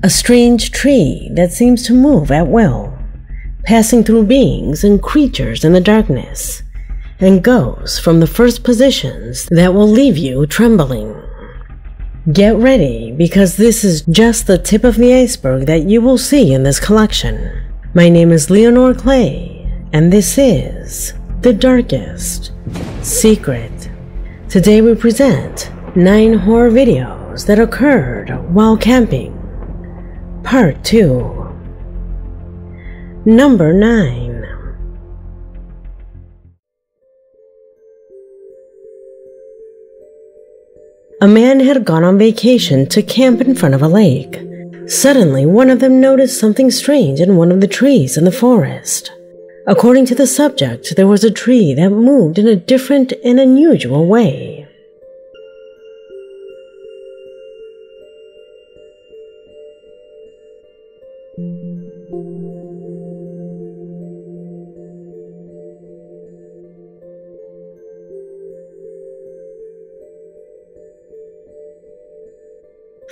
A strange tree that seems to move at will, passing through beings and creatures in the darkness, and goes from the first positions that will leave you trembling. Get ready, because this is just the tip of the iceberg that you will see in this collection. My name is Leonore Clay, and this is The Darkest Secret. Today we present 9 horror videos that occurred while camping. Part 2. Number 9. A man had gone on vacation to camp in front of a lake. Suddenly, one of them noticed something strange in one of the trees in the forest. According to the subject, there was a tree that moved in a different and unusual way.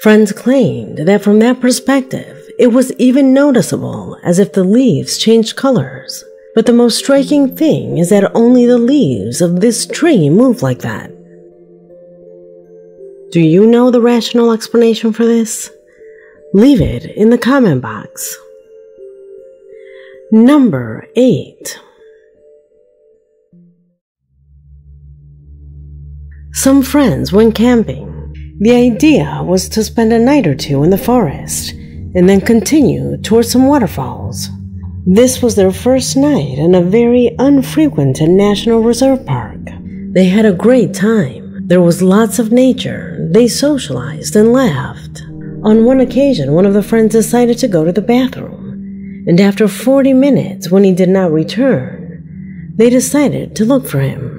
Friends claimed that from that perspective, it was even noticeable as if the leaves changed colors. But the most striking thing is that only the leaves of this tree move like that. Do you know the rational explanation for this? Leave it in the comment box. Number 8. Some friends went camping. The idea was to spend a night or two in the forest and then continue towards some waterfalls. This was their first night in a very unfrequented national reserve park. They had a great time. There was lots of nature. They socialized and laughed. On one occasion, one of the friends decided to go to the bathroom, and after 40 minutes, when he did not return, they decided to look for him.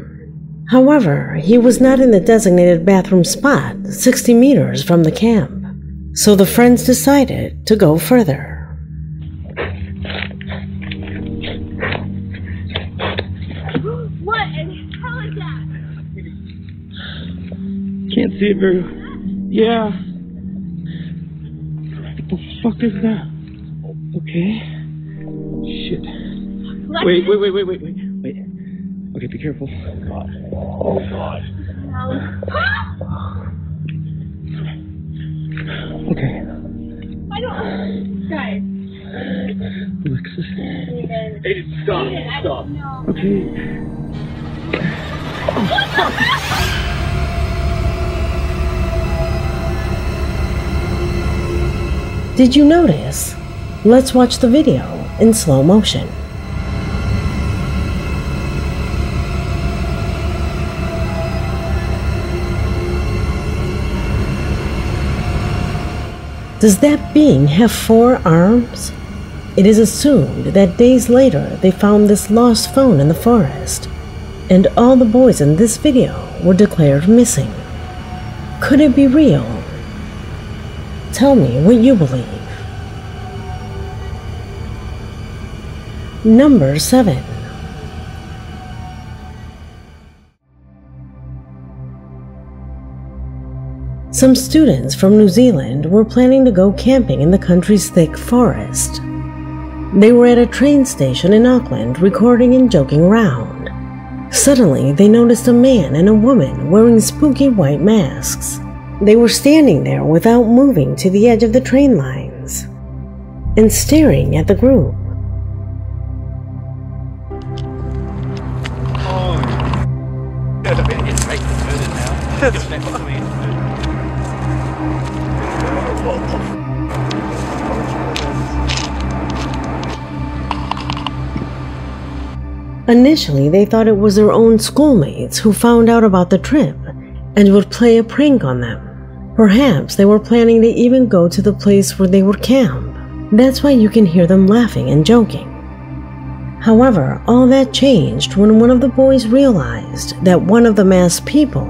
However, he was not in the designated bathroom spot 60 meters from the camp, so the friends decided to go further. What in hell is that? Can't see it very well. Yeah. What the fuck is that? Okay. Shit. Wait. Okay, be careful. Oh God. Oh God. Okay. I don't. Guys. Alexis. Hey, stop. Okay. Did you notice? Let's watch the video in slow motion. Does that being have 4 arms? It is assumed that days later they found this lost phone in the forest, and all the boys in this video were declared missing. Could it be real? Tell me what you believe. Number 7. Some students from New Zealand were planning to go camping in the country's thick forest. They were at a train station in Auckland recording and joking around. Suddenly, they noticed a man and a woman wearing spooky white masks. They were standing there without moving to the edge of the train lines and staring at the group. Initially, they thought it was their own schoolmates who found out about the trip and would play a prank on them. Perhaps they were planning to even go to the place where they would camp. That's why you can hear them laughing and joking. However, all that changed when one of the boys realized that one of the masked people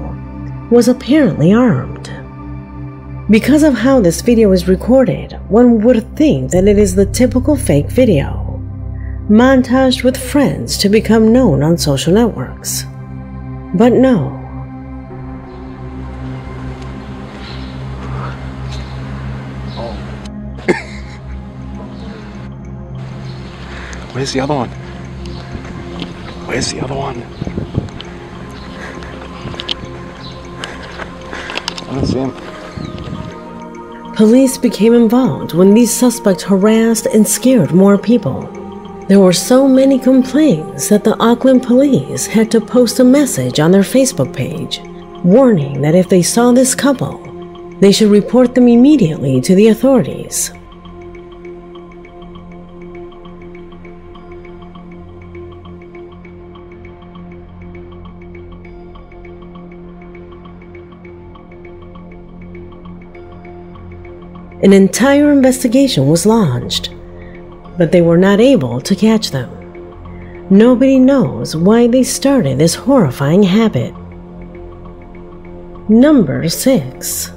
was apparently armed. Because of how this video is recorded, one would think that it is the typical fake video, montaged with friends to become known on social networks. But no. Where's the other one? Where's the other one? I don't see him. Police became involved when these suspects harassed and scared more people. There were so many complaints that the Auckland police had to post a message on their Facebook page, warning that if they saw this couple, they should report them immediately to the authorities. An entire investigation was launched, but they were not able to catch them. Nobody knows why they started this horrifying habit. Number 6.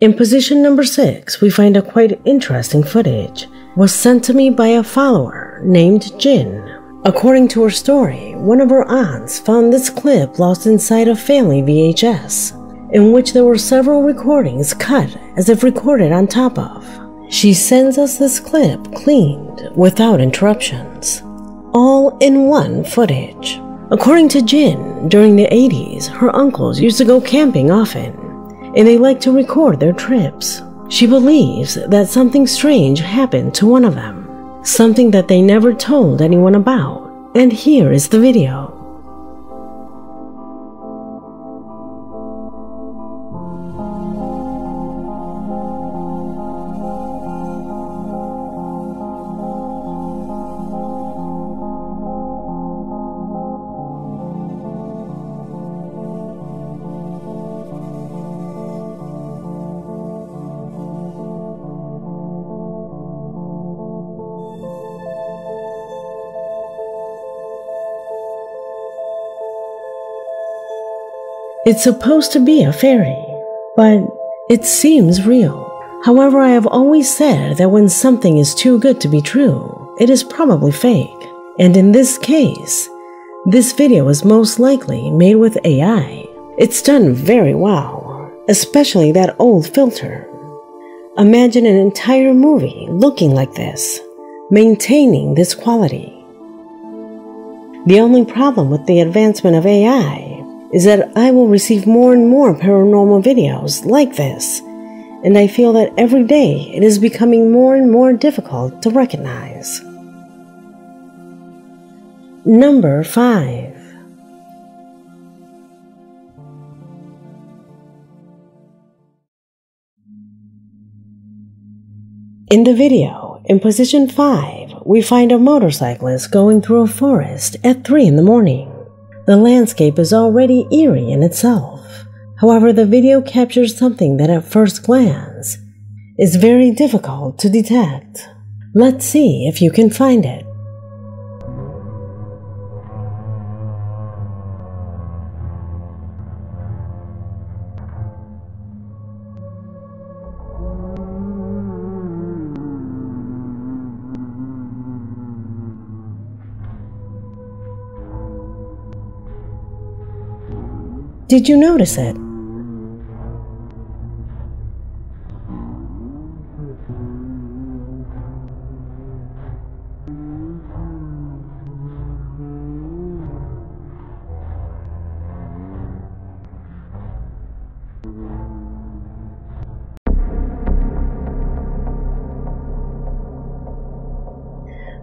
In position number 6, we find a quite interesting footage. Was sent to me by a follower named Jin. According to her story, one of her aunts found this clip lost inside a family VHS, in which there were several recordings cut as if recorded on top of. She sends us this clip cleaned, without interruptions, all in one footage. According to Jin, during the 80s, her uncles used to go camping often, and they liked to record their trips. She believes that something strange happened to one of them, something that they never told anyone about, and here is the video. It's supposed to be a fairy, but it seems real. However, I have always said that when something is too good to be true, it is probably fake. And in this case, this video is most likely made with AI. It's done very well, especially that old filter. Imagine an entire movie looking like this, maintaining this quality. The only problem with the advancement of AI is that I will receive more and more paranormal videos like this, and I feel that every day it is becoming more and more difficult to recognize. Number 5. In the video, in position 5, we find a motorcyclist going through a forest at 3 in the morning. The landscape is already eerie in itself. However, the video captures something that at first glance is very difficult to detect. Let's see if you can find it. Did you notice it?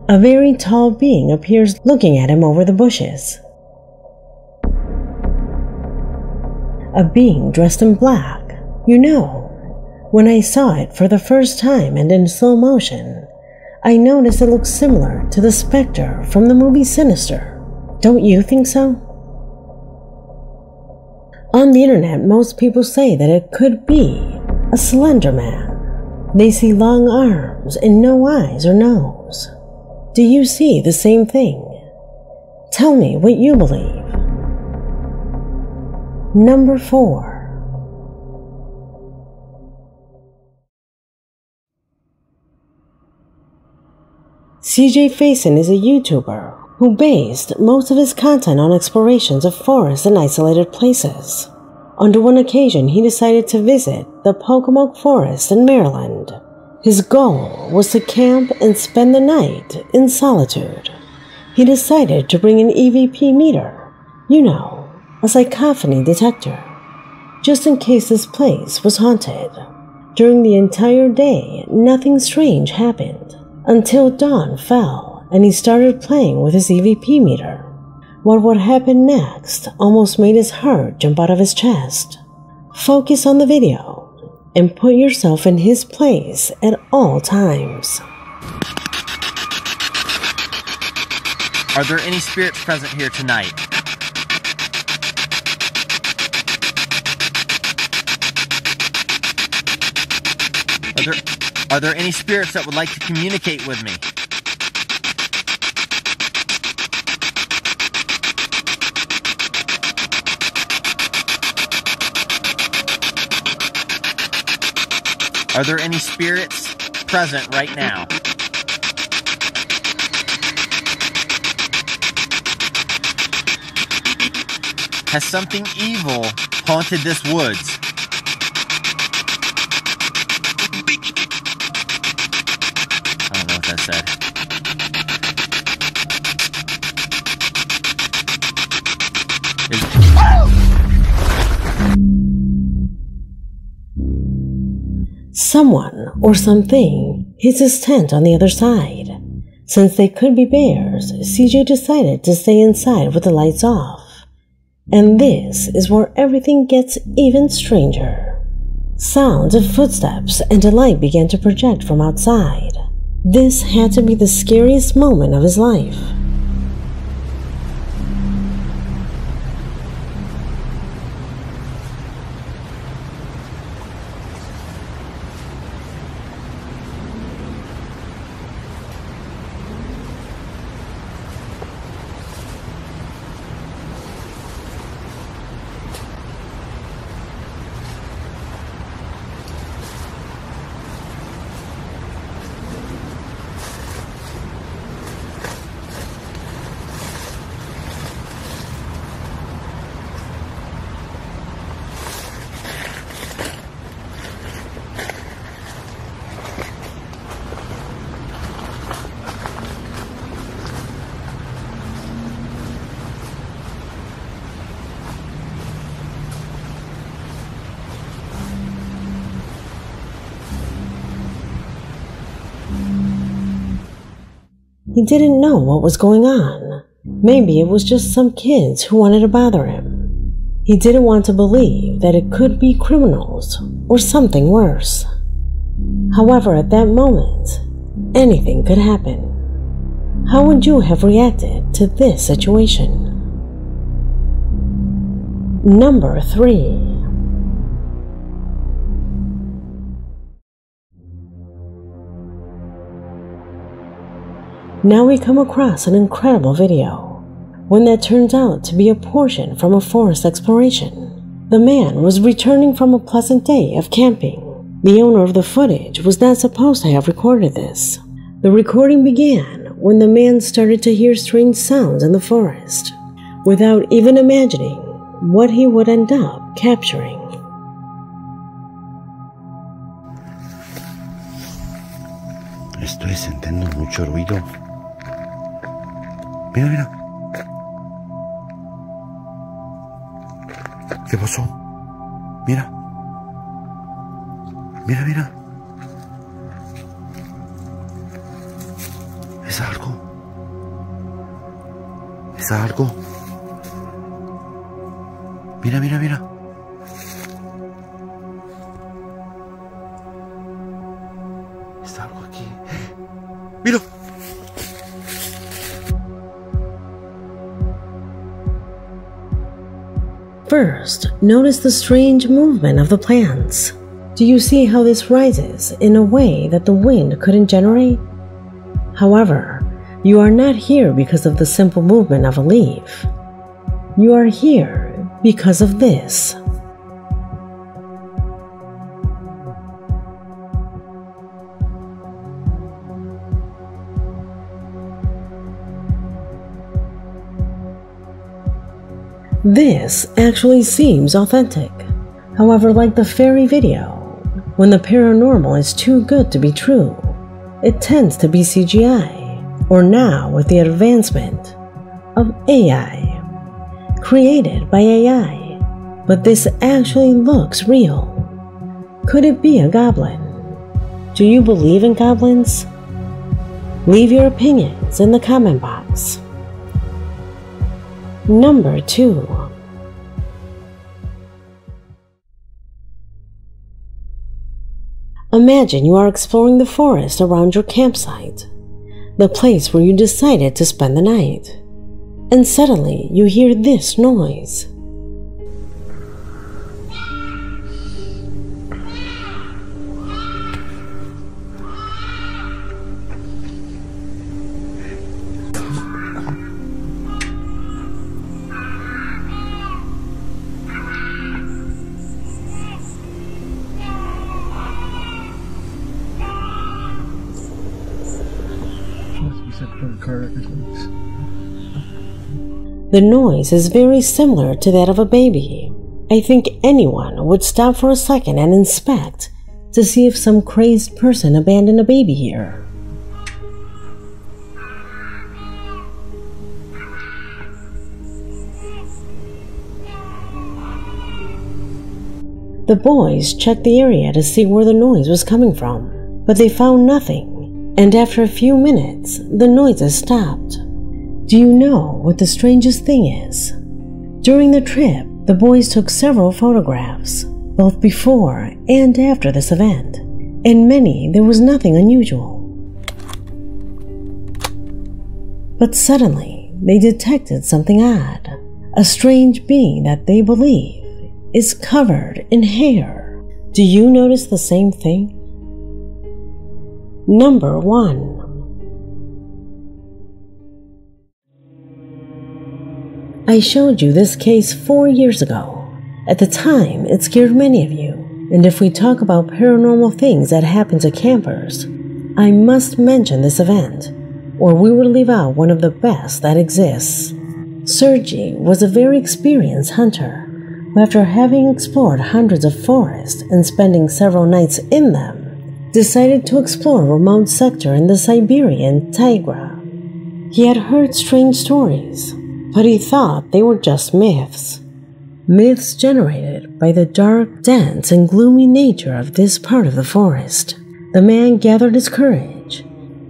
A very tall being appears looking at him over the bushes. A being dressed in black. You know, when I saw it for the first time and in slow motion, I noticed it looks similar to the specter from the movie Sinister. Don't you think so? On the internet, most people say that it could be a slender man. They see long arms and no eyes or nose. Do you see the same thing? Tell me what you believe. Number 4. CJ Faison is a YouTuber who based most of his content on explorations of forests and isolated places. On one occasion, he decided to visit the Pocomoke Forest in Maryland. His goal was to camp and spend the night in solitude. He decided to bring an EVP meter, a psychophony detector, just in case this place was haunted. During the entire day, nothing strange happened until dawn fell and he started playing with his EVP meter. What happened next almost made his heart jump out of his chest. Focus on the video and put yourself in his place at all times. Are there any spirits present here tonight? Are there any spirits that would like to communicate with me? Are there any spirits present right now? Has something evil haunted this woods? I don't know what that said. Someone or something hits his tent on the other side. Since they could be bears, CJ decided to stay inside with the lights off. And this is where everything gets even stranger. Sounds of footsteps and a light began to project from outside. This had to be the scariest moment of his life. He didn't know what was going on. Maybe it was just some kids who wanted to bother him. He didn't want to believe that it could be criminals or something worse. However, at that moment, anything could happen. How would you have reacted to this situation? Number 3. Now we come across an incredible video, one that turns out to be a portion from a forest exploration. The man was returning from a pleasant day of camping. The owner of the footage was not supposed to have recorded this. The recording began when the man started to hear strange sounds in the forest, without even imagining what he would end up capturing. Estoy sintiendo mucho ruido. Mira, mira. ¿Qué pasó? Mira. Mira, mira. ¿Es algo? ¿Es algo? Mira, mira, mira. ¿Está algo aquí? ¡Mira! First, notice the strange movement of the plants. Do you see how this rises in a way that the wind couldn't generate? However, you are not here because of the simple movement of a leaf. You are here because of this. This actually seems authentic. However, like the fairy video, when the paranormal is too good to be true, it tends to be CGI, or now with the advancement of AI, created by AI, but this actually looks real. Could it be a goblin? Do you believe in goblins? Leave your opinions in the comment box. Number 2. Imagine you are exploring the forest around your campsite, the place where you decided to spend the night, and suddenly you hear this noise. The noise is very similar to that of a baby. I think anyone would stop for a second and inspect to see if some crazed person abandoned a baby here. The boys checked the area to see where the noise was coming from, but they found nothing, and after a few minutes, the noises stopped. Do you know what the strangest thing is? During the trip, the boys took several photographs, both before and after this event. In many, there was nothing unusual. But suddenly, they detected something odd. A strange being that they believe is covered in hair. Do you notice the same thing? Number 1. I showed you this case 4 years ago. At the time, it scared many of you, and if we talk about paranormal things that happen to campers, I must mention this event, or we will leave out one of the best that exists. Sergei was a very experienced hunter, who after having explored hundreds of forests and spending several nights in them, decided to explore a remote sector in the Siberian taiga. He had heard strange stories, but he thought they were just myths. Myths generated by the dark, dense, and gloomy nature of this part of the forest. The man gathered his courage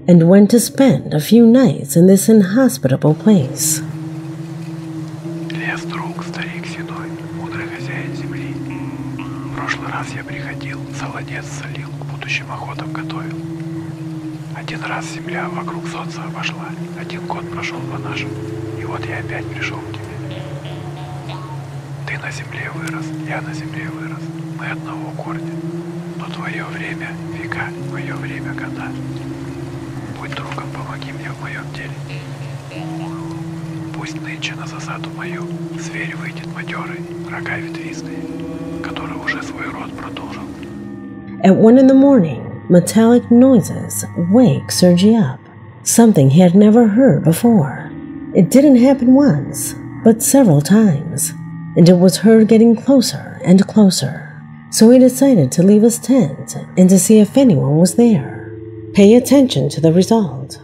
and went to spend a few nights in this inhospitable place. Лес друг, старик седой, мудрый хозяин земли. В прошлый раз я приходил, солонец солил, к будущим охотам готовил. Один раз земля вокруг солнца обошла, 1 год прошел по нашим. И вот я опять пришел к тебе. Ты на земле вырос, я на земле вырос. Мы одного корня. Но твое время — века, мое время — года. Будь другом, помоги мне в моем деле. Пусть нынче на засаду мою зверь выйдет матерый, рога ветвистые, который уже свой род продолжил. At 1 in the morning, metallic noises wake Sergei up, something he had never heard before. It didn't happen once, but several times, and it was heard getting closer and closer. So he decided to leave his tent and to see if anyone was there. Pay attention to the result.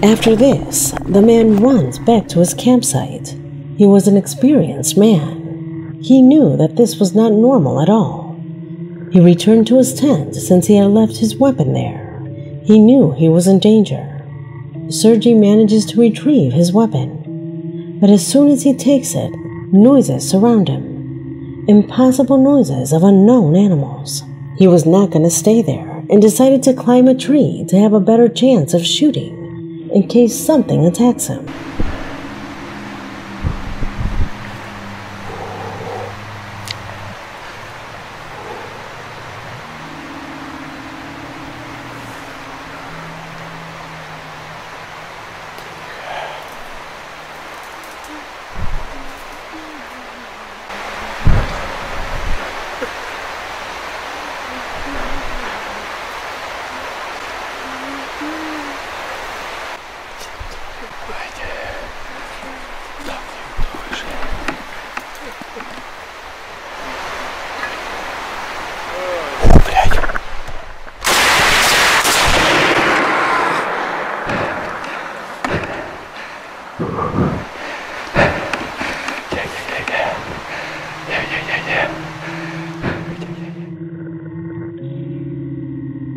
After this, the man runs back to his campsite. He was an experienced man. He knew that this was not normal at all. He returned to his tent since he had left his weapon there. He knew he was in danger. Sergei manages to retrieve his weapon, but as soon as he takes it, noises surround him. Impossible noises of unknown animals. He was not going to stay there and decided to climb a tree to have a better chance of shooting in case something attacks him.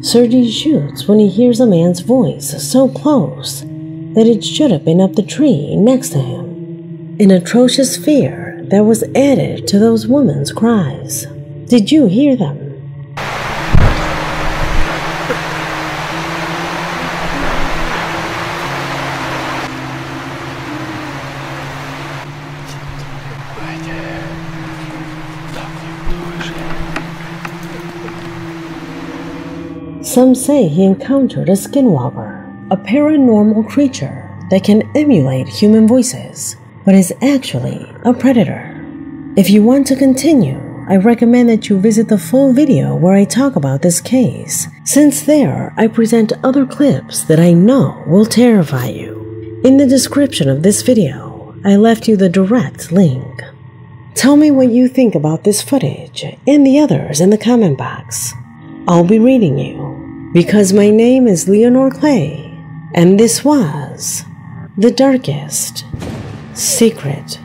Sergei shoots when he hears a man's voice so close that it should have been up the tree next to him. An atrocious fear that was added to those women's cries. Did you hear them? Some say he encountered a skinwalker, a paranormal creature that can emulate human voices, but is actually a predator. If you want to continue, I recommend that you visit the full video where I talk about this case, since there I present other clips that I know will terrify you. In the description of this video, I left you the direct link. Tell me what you think about this footage and the others in the comment box. I'll be reading you, because my name is Leonore Clay, and this was The Darkest Secret.